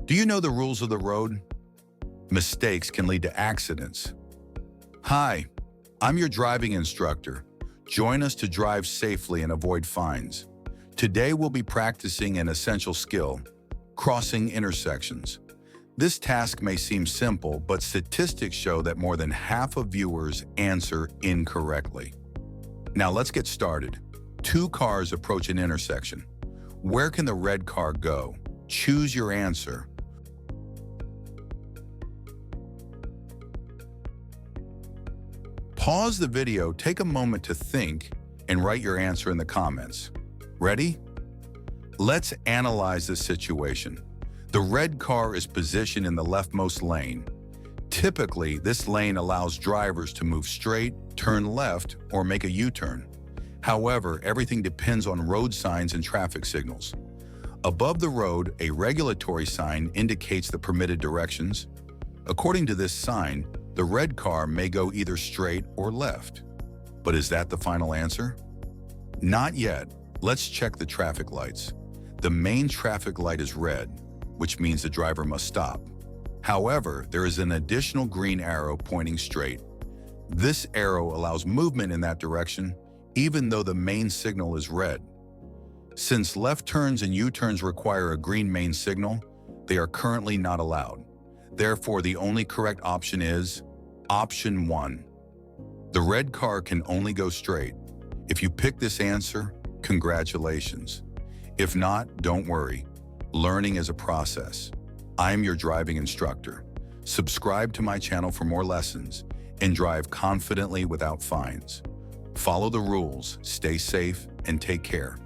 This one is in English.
Do you know the rules of the road? Mistakes can lead to accidents. Hi, I'm your driving instructor. Join us to drive safely and avoid fines. Today we'll be practicing an essential skill, crossing intersections. This task may seem simple, but statistics show that more than half of viewers answer incorrectly. Now let's get started. Two cars approach an intersection. Where can the red car go? Choose your answer. Pause the video, take a moment to think, and write your answer in the comments. Ready? Let's analyze this situation. The red car is positioned in the leftmost lane. Typically, this lane allows drivers to move straight, turn left, or make a U-turn. However, everything depends on road signs and traffic signals. Above the road, a regulatory sign indicates the permitted directions. According to this sign, the red car may go either straight or left. But is that the final answer? Not yet. Let's check the traffic lights. The main traffic light is red, which means the driver must stop. However, there is an additional green arrow pointing straight. This arrow allows movement in that direction, even though the main signal is red. Since left turns and U-turns require a green main signal, they are currently not allowed. Therefore, the only correct option is option 1. The red car can only go straight. If you pick this answer, congratulations. If not, don't worry. Learning is a process. I'm your driving instructor. Subscribe to my channel for more lessons and drive confidently without fines. Follow the rules, stay safe, and take care.